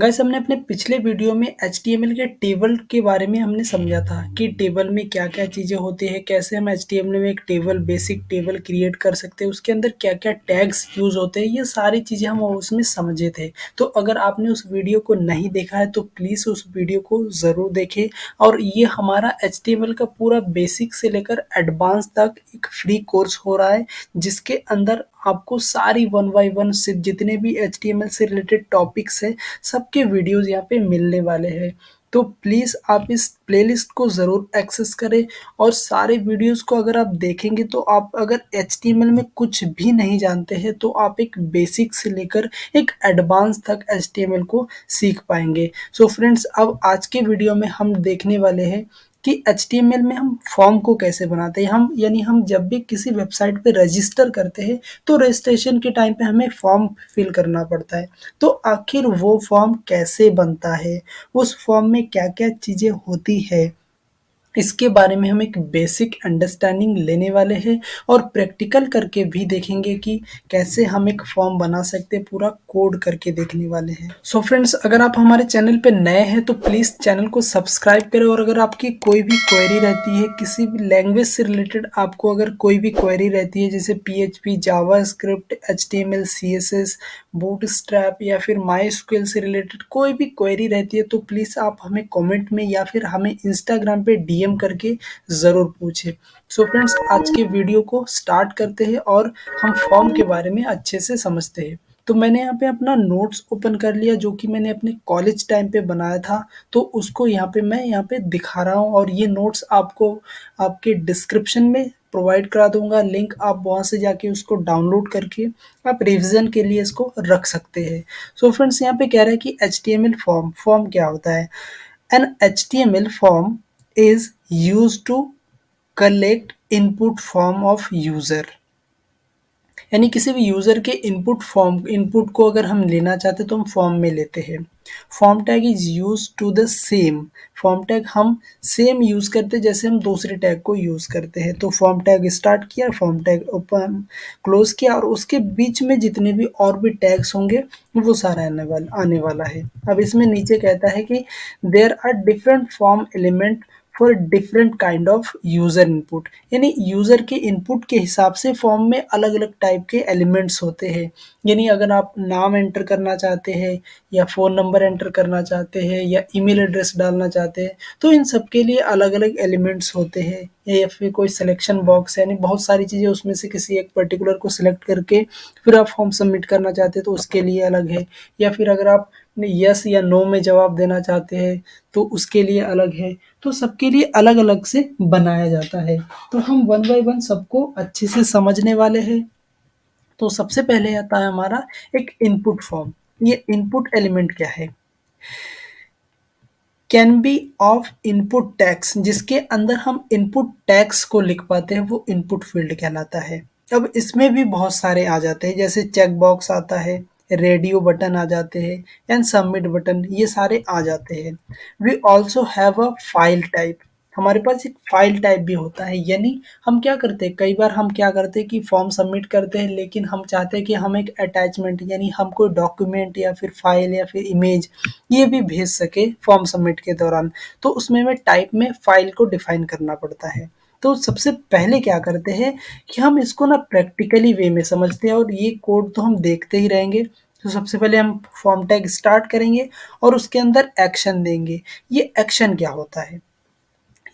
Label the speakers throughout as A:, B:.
A: Guys हमने अपने पिछले वीडियो में HTML के टेबल के बारे में हमने समझा था कि टेबल में क्या-क्या चीज़ें होती है, कैसे हम HTML में एक टेबल बेसिक टेबल क्रिएट कर सकते हैं, उसके अंदर क्या-क्या टैग्स यूज़ होते हैं, ये सारी चीज़ें हम उसमें समझे थे। तो अगर आपने उस वीडियो को नहीं देखा है तो प्लीज़ उस वीडियो को ज़रूर देखें और ये हमारा HTML का पूरा बेसिक से लेकर एडवांस तक एक फ्री कोर्स हो रहा है, जिसके अंदर आपको सारी वन बाय वन से जितने भी HTML से रिलेटेड टॉपिक्स हैं सबके वीडियोस यहाँ पे मिलने वाले हैं। तो प्लीज़ आप इस प्लेलिस्ट को ज़रूर एक्सेस करें और सारे वीडियोस को अगर आप देखेंगे तो आप अगर HTML में कुछ भी नहीं जानते हैं तो आप एक बेसिक से लेकर एक एडवांस तक HTML को सीख पाएंगे। सो फ्रेंड्स, अब आज के वीडियो में हम देखने वाले हैं कि HTML में हम फॉर्म को कैसे बनाते हैं। हम जब भी किसी वेबसाइट पे रजिस्टर करते हैं तो रजिस्ट्रेशन के टाइम पे हमें फॉर्म फिल करना पड़ता है। तो आखिर वो फॉर्म कैसे बनता है, उस फॉर्म में क्या-क्या चीज़ें होती है, इसके बारे में हम एक बेसिक अंडरस्टैंडिंग लेने वाले हैं और प्रैक्टिकल करके भी देखेंगे कि कैसे हम एक फॉर्म बना सकते हैं, पूरा कोड करके देखने वाले हैं। सो फ्रेंड्स, अगर आप हमारे चैनल पे नए हैं तो प्लीज़ चैनल को सब्सक्राइब करें और अगर आपकी कोई भी क्वेरी रहती है, किसी भी लैंग्वेज से रिलेटेड आपको अगर कोई भी क्वेरी रहती है जैसे PHP, JavaScript, HTML, CSS, bootstrap या फिर माईएसक्यूएल से रिलेटेड कोई भी क्वेरी रहती है तो प्लीज़ आप हमें कमेंट में या फिर हमें इंस्टाग्राम पे DM करके ज़रूर पूछें। सो फ्रेंड्स, आज के वीडियो को स्टार्ट करते हैं और हम फॉर्म के बारे में अच्छे से समझते हैं। तो मैंने यहाँ पे अपना नोट्स ओपन कर लिया जो कि मैंने अपने कॉलेज टाइम पे बनाया था, तो उसको मैं यहाँ पे दिखा रहा हूँ और ये नोट्स आपको आपके डिस्क्रिप्शन में प्रोवाइड करा दूंगा लिंक, आप वहाँ से जाके उसको डाउनलोड करके आप रिवीजन के लिए इसको रख सकते हैं। सो फ्रेंड्स, यहाँ पे कह रहा है कि HTML फॉर्म क्या होता है। An HTML form is used to collect input form of user, यानी किसी भी यूज़र के इनपुट को अगर हम लेना चाहते हैं तो हम फॉर्म में लेते हैं। Form tag is use to the same, form tag हम सेम यूज़ करते हैं जैसे हम दूसरे टैग को यूज़ करते हैं। तो फॉर्म टैग स्टार्ट किया, फॉर्म टैग ओपन क्लोज किया और उसके बीच में जितने भी और भी टैग्स होंगे वो सारा आने वाला है। अब इसमें नीचे कहता है कि there are different form element for different kind of user input, यानी यूज़र के इनपुट के हिसाब से फॉर्म में अलग अलग टाइप के एलिमेंट्स होते हैं। यानी अगर आप नाम एंटर करना चाहते हैं या फ़ोन नंबर एंटर करना चाहते हैं या ईमेल एड्रेस डालना चाहते हैं तो इन सब के लिए अलग अलग एलिमेंट्स होते हैं। या फिर कोई सिलेक्शन बॉक्स है, यानी बहुत सारी चीज़ें उसमें से किसी एक पर्टिकुलर को सिलेक्ट करके फिर आप फॉर्म सबमिट करना चाहते हैं तो उसके लिए अलग है। या फिर अगर आप यस या नो में जवाब देना चाहते हैं तो उसके लिए अलग है। तो सबके लिए अलग अलग से बनाया जाता है। तो हम वन बाय वन सबको अच्छे से समझने वाले हैं। तो सबसे पहले आता है हमारा एक इनपुट फॉर्म। ये इनपुट एलिमेंट क्या है? Can be of input tags, जिसके अंदर हम इनपुट टैग्स को लिख पाते हैं वो इनपुट फील्ड कहलाता है। अब इसमें भी बहुत सारे आ जाते हैं जैसे चेक बॉक्स आता है, रेडियो बटन आ जाते हैं एंड सबमिट बटन, ये सारे आ जाते हैं। We also have a file type, हमारे पास एक फाइल टाइप भी होता है। यानी हम क्या करते हैं, कई बार हम क्या करते हैं कि फॉर्म सबमिट करते हैं लेकिन हम चाहते हैं कि हम एक अटैचमेंट यानी हम कोई डॉक्यूमेंट या फिर फाइल या फिर इमेज ये भी भेज सके फॉर्म सबमिट के दौरान, तो उसमें हमें टाइप में फाइल को डिफाइन करना पड़ता है। तो सबसे पहले क्या करते हैं कि हम इसको ना प्रैक्टिकली वे में समझते हैं और ये कोड तो हम देखते ही रहेंगे। तो सबसे पहले हम फॉर्म टैग स्टार्ट करेंगे और उसके अंदर एक्शन देंगे। ये एक्शन क्या होता है?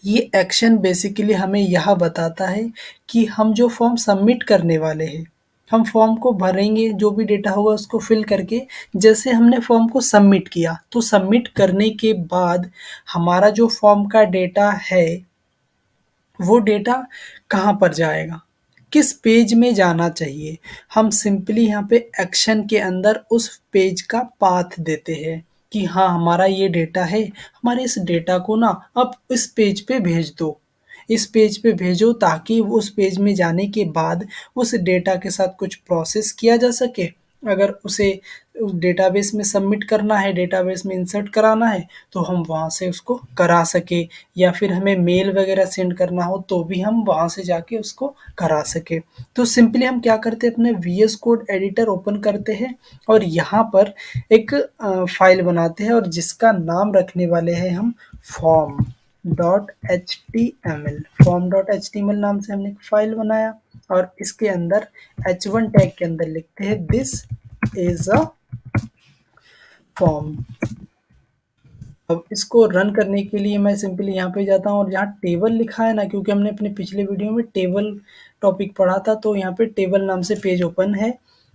A: ये एक्शन बेसिकली हमें यह बताता है कि हम जो फॉर्म सबमिट करने वाले हैं, हम फॉर्म को भरेंगे, जो भी डेटा होगा उसको फिल करके जैसे हमने फॉर्म को सबमिट किया तो सबमिट करने के बाद हमारा जो फॉर्म का डेटा है वो डेटा कहाँ पर जाएगा, किस पेज में जाना चाहिए। हम सिंपली यहाँ पे एक्शन के अंदर उस पेज का पाथ देते हैं कि हाँ हमारा ये डेटा है, हमारे इस डेटा को ना अब इस पेज पे भेज दो, इस पेज पे भेजो ताकि उस पेज में जाने के बाद उस डेटा के साथ कुछ प्रोसेस किया जा सके अगर उसे उस डेटाबेस में सबमिट करना है, डेटाबेस में इंसर्ट कराना है, तो हम वहाँ से उसको करा सकें, या फिर हमें मेल वगैरह सेंड करना हो तो भी हम वहाँ से जाके उसको करा सकें। तो सिंपली हम क्या करते हैं, अपने वीएस कोड एडिटर ओपन करते हैं और यहाँ पर एक फाइल बनाते हैं और जिसका नाम रखने वाले हैं हम form dot H T M L. Form dot H T M L नाम से हमने एक फाइल बनाया और इसके अंदर H1 टैग के अंदर लिखते हैं दिस इज अ फॉर्म। अब इसको रन करने के लिए मैं सिंपली यहाँ पे जाता हूँ और जहाँ टेबल लिखा है ना, क्योंकि हमने अपने पिछले वीडियो में टेबल टॉपिक पढ़ा था, तो यहाँ पे टेबल नाम से पेज ओपन है।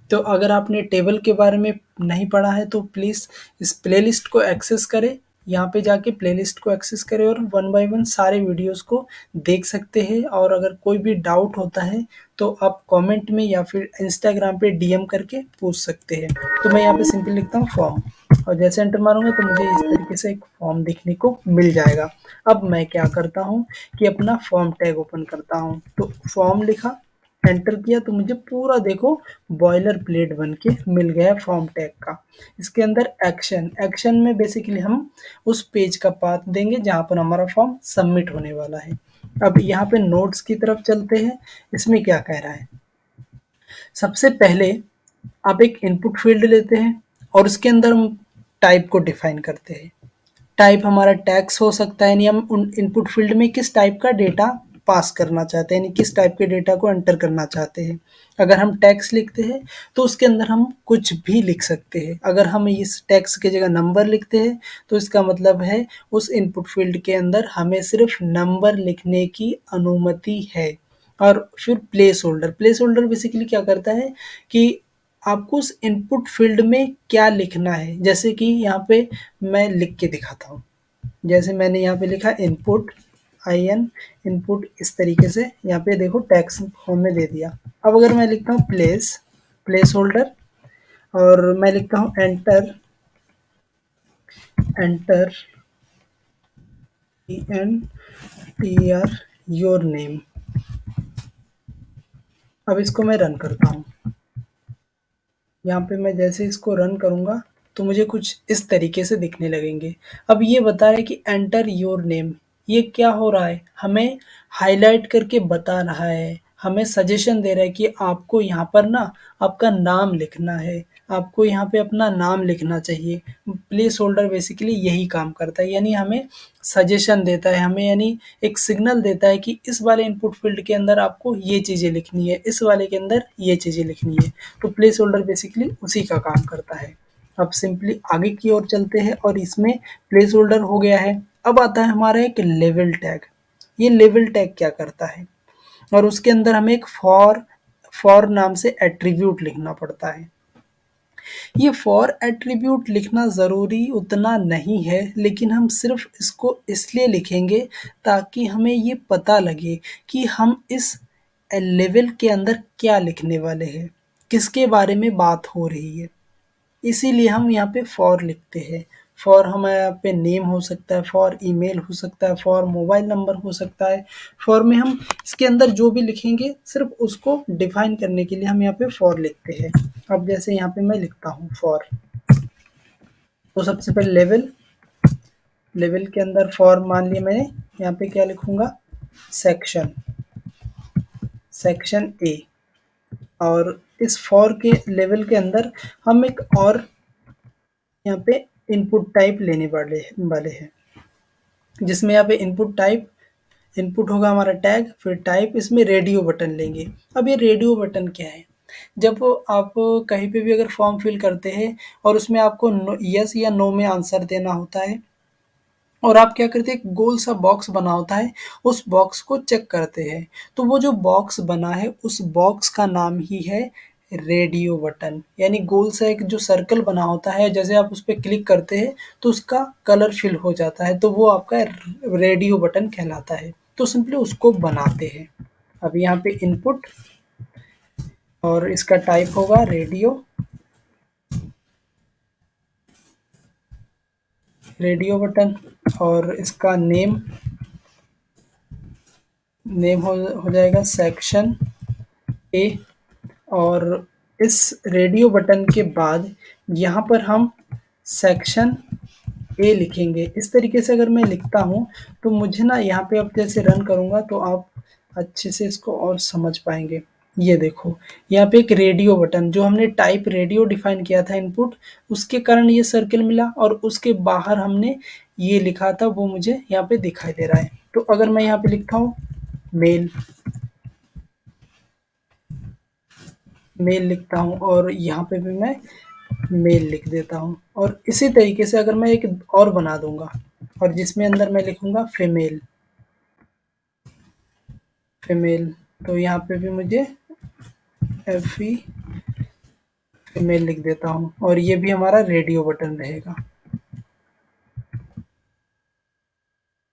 A: तो अगर आपने टेबल के बारे में नहीं पढ़ा है तो प्लीज़ इस प्लेलिस्ट को एक्सेस करें, यहाँ पे जाके प्लेलिस्ट को एक्सेस करें और वन बाय वन सारे वीडियोस को देख सकते हैं। और अगर कोई भी डाउट होता है तो आप कमेंट में या फिर इंस्टाग्राम पे डीएम करके पूछ सकते हैं। तो मैं यहाँ पे सिंपल लिखता हूँ फॉर्म और जैसे एंटर मारूंगा तो मुझे इस तरीके से एक फॉर्म दिखने को मिल जाएगा। अब मैं क्या करता हूँ कि अपना फॉर्म टैग ओपन करता हूँ, तो फॉर्म लिखा, एंटर किया, तो मुझे पूरा देखो बॉयलर प्लेट बन के मिल गया फॉर्म टैग का। इसके अंदर एक्शन, एक्शन में बेसिकली हम उस पेज का पाथ देंगे जहाँ पर हमारा फॉर्म सबमिट होने वाला है। अब यहाँ पे नोट्स की तरफ चलते हैं, इसमें क्या कह रहा है। सबसे पहले आप एक इनपुट फील्ड लेते हैं और उसके अंदर हम टाइप को डिफाइन करते हैं। टाइप हमारा टैक्स हो सकता है, यानी हम उन इनपुट फील्ड में किस टाइप का डेटा पास करना चाहते हैं, यानी किस टाइप के डेटा को एंटर करना चाहते हैं। अगर हम टैक्स लिखते हैं तो उसके अंदर हम कुछ भी लिख सकते हैं। अगर हम इस टैक्स की जगह नंबर लिखते हैं तो इसका मतलब है उस इनपुट फील्ड के अंदर हमें सिर्फ नंबर लिखने की अनुमति है। और फिर place holder, place holder basically क्या करता है कि आपको उस इनपुट फील्ड में क्या लिखना है, जैसे कि यहाँ पे मैं लिख के दिखाता हूँ। जैसे मैंने यहाँ पे लिखा इनपुट, आई एन इनपुट, इस तरीके से यहाँ पे देखो टैक्स फॉर्म में दे दिया। अब अगर मैं लिखता हूँ प्लेस, प्लेस होल्डर, और मैं लिखता हूँ enter, enter N T R your name. अब इसको मैं रन करता हूँ। यहाँ पे मैं जैसे इसको रन करूँगा तो मुझे कुछ इस तरीके से दिखने लगेंगे। अब ये बता रहा है कि एंटर योर नेम, ये क्या हो रहा है, हमें हाईलाइट करके बता रहा है, हमें सजेशन दे रहा है कि आपको यहाँ पर ना आपका नाम लिखना है, आपको यहाँ पे अपना नाम लिखना चाहिए। प्लेस होल्डर बेसिकली यही काम करता है, यानी हमें सजेशन देता है, हमें यानी एक सिग्नल देता है कि इस वाले इनपुट फील्ड के अंदर आपको ये चीज़ें लिखनी है, इस वाले के अंदर ये चीज़ें लिखनी है। तो प्लेस होल्डर बेसिकली उसी का काम करता है। अब सिंपली आगे की ओर चलते हैं और इसमें प्लेस होल्डर हो गया है। अब आता है हमारा एक लेवल टैग। ये लेवल टैग क्या करता है, और उसके अंदर हमें एक फॉर नाम से एट्रीब्यूट लिखना पड़ता है। ये फॉर एट्रीब्यूट लिखना ज़रूरी उतना नहीं है, लेकिन हम सिर्फ इसको इसलिए लिखेंगे ताकि हमें ये पता लगे कि हम इस लेवल के अंदर क्या लिखने वाले हैं, किसके बारे में बात हो रही है। इसीलिए हम यहाँ पे फॉर लिखते हैं। फॉर हमारे यहाँ पे नेम हो सकता है, फॉर ईमेल हो सकता है, फॉर मोबाइल नंबर हो सकता है। फॉर में हम इसके अंदर जो भी लिखेंगे सिर्फ उसको डिफाइन करने के लिए हम यहाँ पे फॉर लिखते हैं। अब जैसे यहाँ पे मैं लिखता हूँ फॉर, तो सबसे पहले लेवल, लेवल के अंदर फॉर मान लिया मैंने, यहाँ पे क्या लिखूंगा, सेक्शन, सेक्शन ए। और इस फॉर के लेवल के अंदर हम एक और यहाँ पे इनपुट टाइप लेने वाले हैं, जिसमें यहाँ पे इनपुट टाइप, इनपुट होगा हमारा टैग, फिर टाइप, इसमें रेडियो बटन लेंगे। अब ये रेडियो बटन क्या है, जब आप कहीं पे भी अगर फॉर्म फिल करते हैं और उसमें आपको यस या नो में आंसर देना होता है, और आप क्या करते हैं, एक गोल सा बॉक्स बना होता है, उस बॉक्स को चेक करते हैं, तो वो जो बॉक्स बना है उस बॉक्स का नाम ही है रेडियो बटन। यानी गोल सा एक जो सर्कल बना होता है, जैसे आप उस पर क्लिक करते हैं तो उसका कलर फिल हो जाता है, तो वो आपका रेडियो बटन कहलाता है। तो सिंपली उसको बनाते हैं। अब यहाँ पे इनपुट और इसका टाइप होगा रेडियो, रेडियो बटन, और इसका नेम, नेम हो जाएगा सेक्शन ए, और इस रेडियो बटन के बाद यहाँ पर हम सेक्शन ए लिखेंगे। इस तरीके से अगर मैं लिखता हूँ तो मुझे ना यहाँ पे अब जैसे रन करूँगा तो आप अच्छे से इसको और समझ पाएंगे। ये देखो, यहाँ पे एक रेडियो बटन, जो हमने टाइप रेडियो डिफाइन किया था इनपुट, उसके कारण ये सर्कल मिला, और उसके बाहर हमने ये लिखा था वो मुझे यहाँ पे दिखाई दे रहा है। तो अगर मैं यहाँ पे लिखता हूँ मेल, मेल लिखता हूँ और यहाँ पे भी मैं मेल लिख देता हूँ, और इसी तरीके से अगर मैं एक और बना दूंगा और जिसमें अंदर मैं लिखूंगा फीमेल, फीमेल, तो यहाँ पे भी मुझे एफ ई फीमेल लिख देता हूँ, और ये भी हमारा रेडियो बटन रहेगा।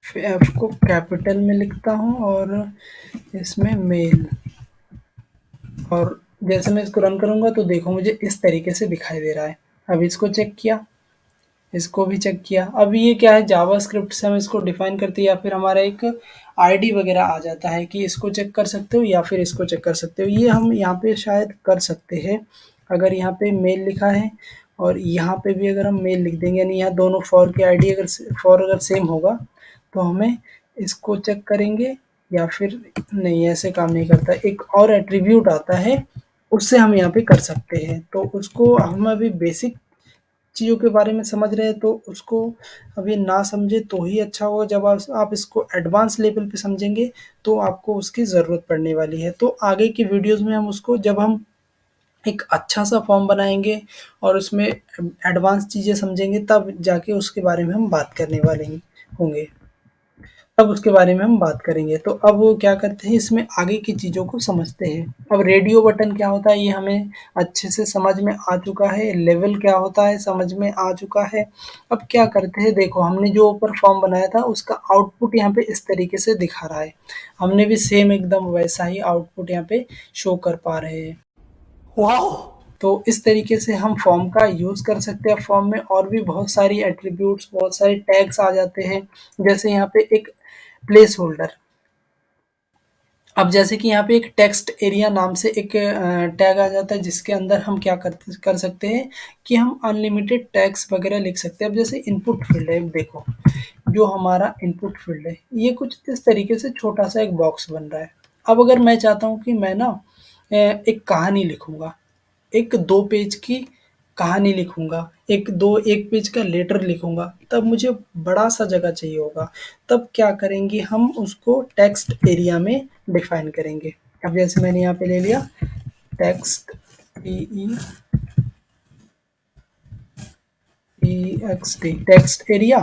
A: एफ को कैपिटल में लिखता हूँ और इसमें मेल, और जैसे मैं इसको रन करूंगा तो देखो मुझे इस तरीके से दिखाई दे रहा है। अब इसको चेक किया, इसको भी चेक किया। अब ये क्या है, जावास्क्रिप्ट से हम इसको डिफाइन करते हैं, या फिर हमारा एक आईडी वगैरह आ जाता है कि इसको चेक कर सकते हो या फिर इसको चेक कर सकते हो। ये हम यहाँ पे शायद कर सकते हैं। अगर यहाँ पे मेल लिखा है और यहाँ पे भी अगर हम मेल लिख देंगे, यानी यहाँ दोनों फॉर के आईडी अगर फॉर अगर सेम होगा तो हमें इसको चेक करेंगे, या फिर नहीं, ऐसे काम नहीं करता। एक और एट्रीब्यूट आता है, उससे हम यहाँ पे कर सकते हैं। तो उसको हम अभी बेसिक चीज़ों के बारे में समझ रहे हैं, तो उसको अभी ना समझे तो ही अच्छा होगा। जब आप इसको एडवांस लेवल पे समझेंगे तो आपको उसकी ज़रूरत पड़ने वाली है। तो आगे की वीडियोस में हम उसको, जब हम एक अच्छा सा फॉर्म बनाएंगे और उसमें एडवांस चीज़ें समझेंगे, तब जाके उसके बारे में हम बात करने वाले होंगे, तब उसके बारे में हम बात करेंगे। तो अब वो क्या करते हैं, इसमें आगे की चीज़ों को समझते हैं। अब रेडियो बटन क्या होता है ये हमें अच्छे से समझ में आ चुका है, लेवल क्या होता है समझ में आ चुका है। अब क्या करते हैं, देखो हमने जो ऊपर फॉर्म बनाया था उसका आउटपुट यहाँ पे इस तरीके से दिखा रहा है। हमने भी सेम एकदम वैसा ही आउटपुट यहाँ पे शो कर पा रहे हैं। वाओ! तो इस तरीके से हम फॉर्म का यूज़ कर सकते हैं। फॉर्म में और भी बहुत सारी एट्रीब्यूट्स, बहुत सारे टैग्स आ जाते हैं। जैसे यहाँ पे एक प्लेस होल्डर, अब जैसे कि यहाँ पे एक टेक्स्ट एरिया नाम से एक टैग आ जाता है, जिसके अंदर हम क्या कर सकते हैं कि हम अनलिमिटेड टैग्स वगैरह लिख सकते हैं। अब जैसे इनपुट फील्ड है, देखो जो हमारा इनपुट फील्ड है ये कुछ इस तरीके से छोटा सा एक बॉक्स बन रहा है। अब अगर मैं चाहता हूँ कि मैं ना एक कहानी लिखूंगा, एक 2 पेज की कहानी लिखूँगा, एक पेज का लेटर लिखूँगा, तब मुझे बड़ा-सा जगह चाहिए होगा। तब क्या करेंगे, हम उसको टेक्स्ट एरिया में डिफ़ाइन करेंगे। अब जैसे मैंने यहाँ पे ले लिया टेक्स्ट टी-ई-एक्स-टी, टेक्स्ट एरिया,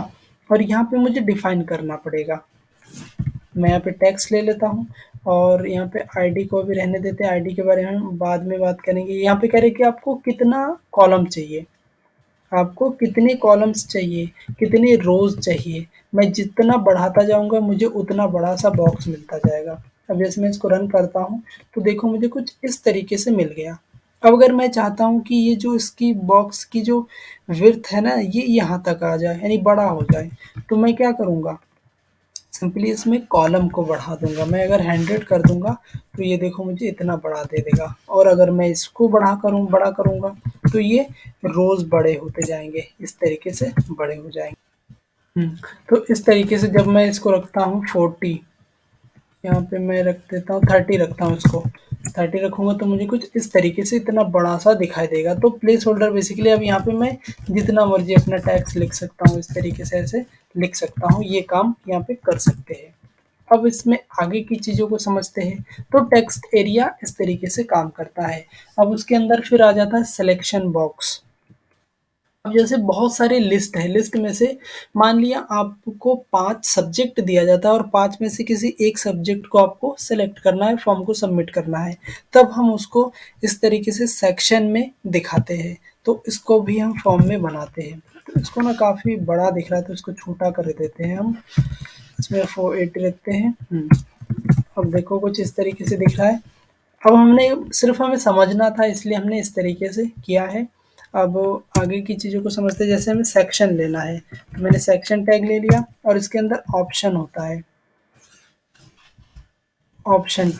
A: और यहाँ पे मुझे डिफ़ाइन करना पड़ेगा। मैं यहाँ पे टेक्स्ट ले लेता हूँ और यहाँ पे आईडी को भी रहने देते हैं। आईडी के बारे में हम बाद में बात करेंगे। यहाँ पे कह रहे हैं कि आपको कितना कॉलम चाहिए, आपको कितने कॉलम्स चाहिए, कितने रोज़ चाहिए। मैं जितना बढ़ाता जाऊँगा मुझे उतना बड़ा-सा बॉक्स मिलता जाएगा। अब जैसे मैं इसको रन करता हूँ तो देखो मुझे कुछ इस तरीके से मिल गया। अब अगर मैं चाहता हूँ कि ये जो इसकी बॉक्स की जो विड्थ है ना, ये यहाँ तक आ जाए, यानी बड़ा हो जाए, तो मैं क्या करूँगा, सिंपली इसमें कॉलम को बढ़ा दूँगा। मैं अगर 100 कर दूँगा तो ये देखो मुझे इतना बढ़ा दे देगा, और अगर मैं इसको बड़ा करूँगा तो ये रोज़ बड़े होते जाएँगे, इस तरीके से बड़े हो जाएँगे। तो इस तरीके से जब मैं इसको रखता हूँ 40, यहाँ पे मैं रख देता हूँ 30, रखता हूँ इसको 30 रखूँगा तो मुझे कुछ इस तरीके से इतना बड़ा सा दिखाई देगा। तो प्लेस होल्डर बेसिकली, अब यहाँ पे मैं जितना मर्जी अपना टैक्स लिख सकता हूँ, इस तरीके से ऐसे लिख सकता हूँ, ये काम यहाँ पे कर सकते हैं। अब इसमें आगे की चीज़ों को समझते हैं। तो टेक्स्ट एरिया इस तरीके से काम करता है। अब उसके अंदर फिर आ जाता है सिलेक्शन बॉक्स। अब जैसे बहुत सारे लिस्ट है, लिस्ट में से मान लिया आपको 5 सब्जेक्ट दिया जाता है और 5 में से किसी एक सब्जेक्ट को आपको सेलेक्ट करना है, फॉर्म को सबमिट करना है। तब हम उसको इस तरीके से सेक्शन में दिखाते हैं। तो इसको भी हम फॉर्म में बनाते हैं। तो इसको ना काफ़ी बड़ा दिख रहा है तो इसको छोटा कर देते हैं हम। इसमें 480 रखते हैं। अब देखो कुछ इस तरीके से दिख रहा है। अब हमने सिर्फ हमें समझना था इसलिए हमने इस तरीके से किया है। अब आगे की चीज़ों को समझते हैं। जैसे हमें सेक्शन लेना है तो मैंने सेक्शन टैग ले लिया और इसके अंदर ऑप्शन होता है, ऑप्शन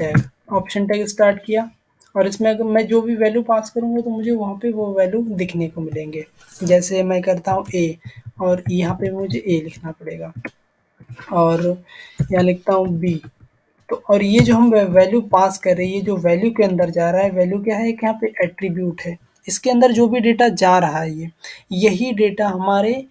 A: टैग स्टार्ट किया। और इसमें अगर मैं जो भी वैल्यू पास करूँगा तो मुझे वहाँ पे वो वैल्यू दिखने को मिलेंगे। जैसे मैं करता हूँ ए, और यहाँ पे मुझे ए लिखना पड़ेगा, और यहाँ लिखता हूँ बी। तो और ये जो हम वैल्यू पास कर रहे हैं, ये जो वैल्यू के अंदर जा रहा है, वैल्यू क्या है, एक यहाँ पे एट्रीब्यूट है। इसके अंदर जो भी डेटा जा रहा है, ये यही डेटा हमारे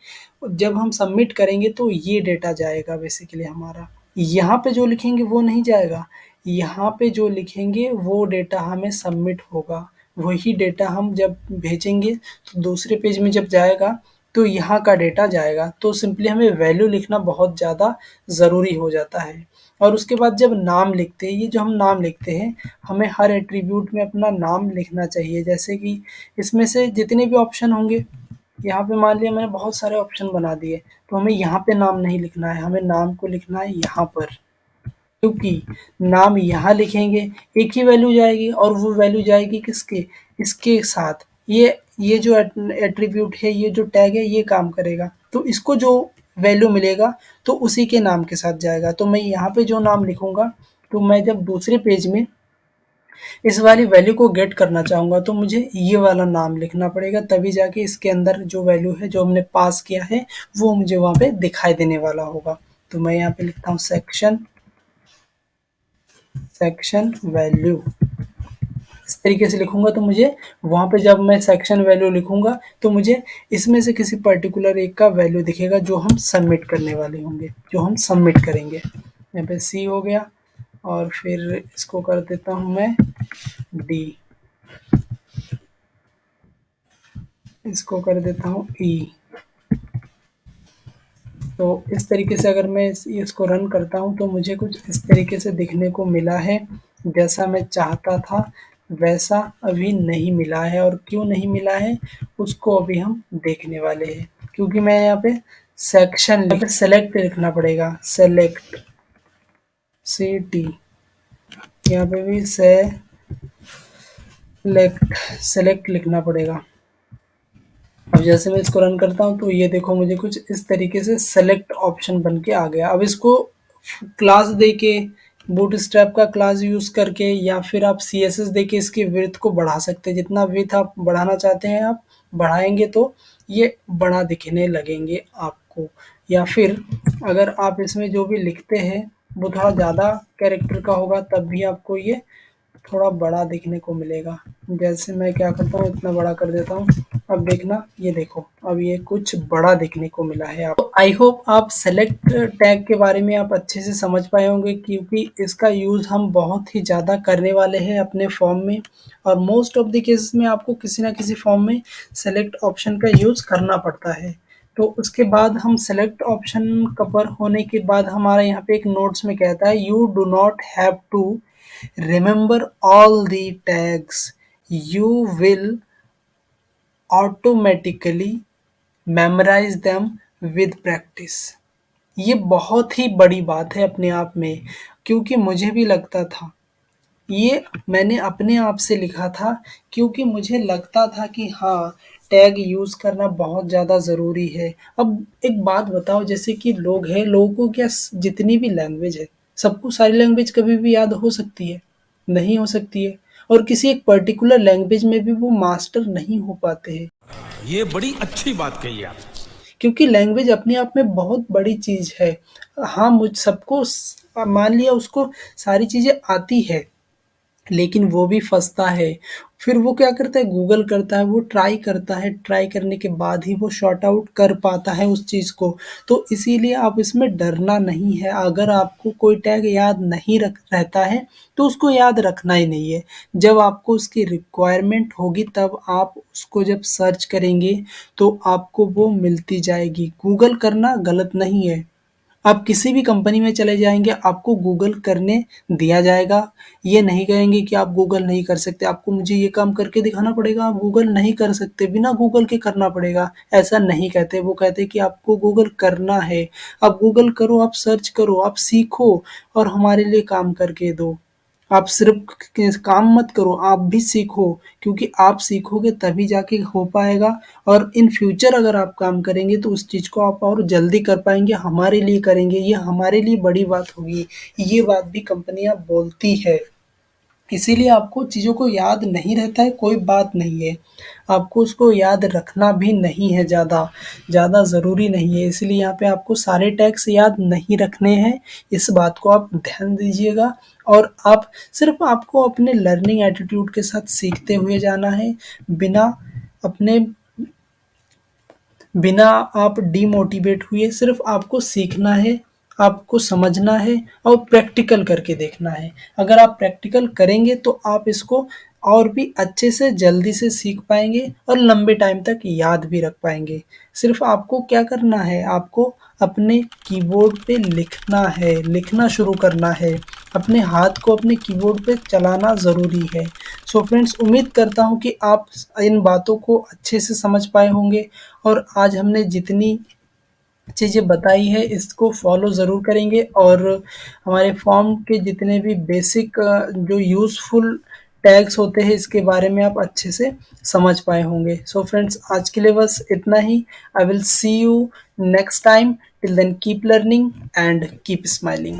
A: जब हम सबमिट करेंगे तो ये डेटा जाएगा बेसिकली हमारा। यहाँ पे जो लिखेंगे वो नहीं जाएगा, यहाँ पे जो लिखेंगे वो डेटा हमें सबमिट होगा। वही डेटा हम जब भेजेंगे तो दूसरे पेज में जब जाएगा तो यहाँ का डेटा जाएगा। तो सिंपली हमें वैल्यू लिखना बहुत ज़्यादा ज़रूरी हो जाता है। और उसके बाद जब नाम लिखते हैं, ये जो हम नाम लिखते हैं, हमें हर एट्रीब्यूट में अपना नाम लिखना चाहिए। जैसे कि इसमें से जितने भी ऑप्शन होंगे, यहाँ पे मान लिया मैंने बहुत सारे ऑप्शन बना दिए, तो हमें यहाँ पे नाम नहीं लिखना है, हमें नाम को लिखना है यहाँ पर। क्योंकि नाम यहाँ लिखेंगे एक ही वैल्यू जाएगी, और वो वैल्यू जाएगी किसके, इसके साथ। ये जो एट्रीब्यूट है, ये जो टैग है, ये काम करेगा, तो इसको जो वैल्यू मिलेगा तो उसी के नाम के साथ जाएगा। तो मैं यहाँ पे जो नाम लिखूंगा, तो मैं जब दूसरे पेज में इस वाली वैल्यू को गेट करना चाहूँगा तो मुझे ये वाला नाम लिखना पड़ेगा, तभी जाके इसके अंदर जो वैल्यू है जो हमने पास किया है वो मुझे वहाँ पे दिखाई देने वाला होगा। तो मैं यहाँ पे लिखता हूँ सेक्शन वैल्यू। इस तरीके से लिखूंगा तो मुझे वहाँ पे जब मैं सेक्शन वैल्यू लिखूंगा तो मुझे इसमें से किसी पर्टिकुलर एक का वैल्यू दिखेगा जो हम सबमिट करने वाले होंगे, जो हम सबमिट करेंगे। यहाँ पे सी हो गया, और फिर इसको कर देता हूँ मैं डी, इसको कर देता हूँ ई। तो इस तरीके से अगर मैं इसको रन करता हूँ तो मुझे कुछ इस तरीके से दिखने को मिला है। जैसा मैं चाहता था वैसा अभी नहीं मिला है, और क्यों नहीं मिला है उसको अभी हम देखने वाले हैं। क्योंकि मैं यहाँ पे यहाँ पे सेलेक्ट लिखना पड़ेगा, सेलेक्ट सी टी, यहाँ पे भी सेलेक्ट लिखना पड़ेगा। अब जैसे मैं इसको रन करता हूँ तो ये देखो मुझे कुछ इस तरीके से सेलेक्ट ऑप्शन बन के आ गया। अब इसको क्लास दे के, बूटस्ट्रैप का क्लास यूज़ करके, या फिर आप CSS दे के इसकी विड्थ को बढ़ा सकते हैं। जितना विड्थ आप बढ़ाना चाहते हैं आप बढ़ाएंगे तो ये बड़ा दिखने लगेंगे आपको। या फिर अगर आप इसमें जो भी लिखते हैं वो थोड़ा ज़्यादा कैरेक्टर का होगा तब भी आपको ये थोड़ा बड़ा दिखने को मिलेगा। जैसे मैं क्या करता हूँ, इतना बड़ा कर देता हूँ। अब देखना, ये देखो अब ये कुछ बड़ा दिखने को मिला है। आप आई होप आप सेलेक्ट टैग के बारे में आप अच्छे से समझ पाए होंगे, क्योंकि इसका यूज़ हम बहुत ही ज़्यादा करने वाले हैं अपने फॉर्म में, और मोस्ट ऑफ द केसेस में आपको किसी ना किसी फॉर्म में सेलेक्ट ऑप्शन का यूज़ करना पड़ता है। तो उसके बाद हम सेलेक्ट ऑप्शन कवर होने के बाद हमारा यहाँ पे एक नोट्स में कहता है, you do not have to remember all the tags, you will automatically memorize them with practice। ये बहुत ही बड़ी बात है अपने आप में, क्योंकि मुझे भी लगता था, ये मैंने अपने आप से लिखा था, क्योंकि मुझे लगता था कि हाँ टैग यूज़ करना बहुत ज़्यादा ज़रूरी है। अब एक बात बताओ, जैसे कि लोग हैं, लोगों को क्या जितनी भी लैंग्वेज है, सबको सारी लैंग्वेज कभी भी याद हो सकती है? नहीं हो सकती है। और किसी एक पर्टिकुलर लैंग्वेज में भी वो मास्टर नहीं हो पाते हैं।
B: ये बड़ी अच्छी बात कही आप।
A: क्योंकि लैंग्वेज अपने आप में बहुत बड़ी चीज़ है। हाँ, मुझ सबको मान लिया उसको सारी चीज़ें आती है, लेकिन वो भी फँसता है। फिर वो क्या करता है, गूगल करता है, वो ट्राई करता है, ट्राई करने के बाद ही वो सॉर्ट आउट कर पाता है उस चीज़ को। तो इसीलिए आप इसमें डरना नहीं है। अगर आपको कोई टैग याद नहीं रहता है तो उसको याद रखना ही नहीं है। जब आपको उसकी रिक्वायरमेंट होगी तब आप उसको जब सर्च करेंगे तो आपको वो मिलती जाएगी। गूगल करना गलत नहीं है। आप किसी भी कंपनी में चले जाएँगे, आपको गूगल करने दिया जाएगा। ये नहीं कहेंगे कि आप गूगल नहीं कर सकते, आपको मुझे ये काम करके दिखाना पड़ेगा, आप गूगल नहीं कर सकते, बिना गूगल के करना पड़ेगा, ऐसा नहीं कहते। वो कहते हैं कि आपको गूगल करना है। आप गूगल करो, आप सर्च करो, आप सीखो और हमारे लिए काम करके दो। आप सिर्फ काम मत करो, आप भी सीखो, क्योंकि आप सीखोगे तभी जाके हो पाएगा। और इन फ्यूचर अगर आप काम करेंगे तो उस चीज़ को आप और जल्दी कर पाएंगे, हमारे लिए करेंगे, ये हमारे लिए बड़ी बात होगी। ये बात भी कंपनियां बोलती है। इसीलिए आपको चीज़ों को याद नहीं रहता है, कोई बात नहीं है। आपको उसको याद रखना भी नहीं है ज़्यादा, ज़्यादा ज़रूरी नहीं है। इसलिए यहाँ पे आपको सारे टैग्स याद नहीं रखने हैं, इस बात को आप ध्यान दीजिएगा। और आप सिर्फ़ आपको अपने लर्निंग एटीट्यूड के साथ सीखते हुए जाना है, बिना अपने बिना आप डिमोटिवेट हुए सिर्फ आपको सीखना है, आपको समझना है और प्रैक्टिकल करके देखना है। अगर आप प्रैक्टिकल करेंगे तो आप इसको और भी अच्छे से जल्दी से सीख पाएँगे और लंबे टाइम तक याद भी रख पाएँगे। सिर्फ आपको क्या करना है, आपको अपने कीबोर्ड पे लिखना है, लिखना शुरू करना है। अपने हाथ को अपने कीबोर्ड पे चलाना ज़रूरी है। सो फ्रेंड्स, उम्मीद करता हूँ कि आप इन बातों को अच्छे से समझ पाए होंगे और आज हमने जितनी चीज़ें बताई है इसको फॉलो ज़रूर करेंगे और हमारे फॉर्म के जितने भी बेसिक जो यूज़फुल टैग्स होते हैं इसके बारे में आप अच्छे से समझ पाए होंगे। सो फ्रेंड्स, आज के लिए बस इतना ही। I will see you next time. Till then keep learning and keep smiling.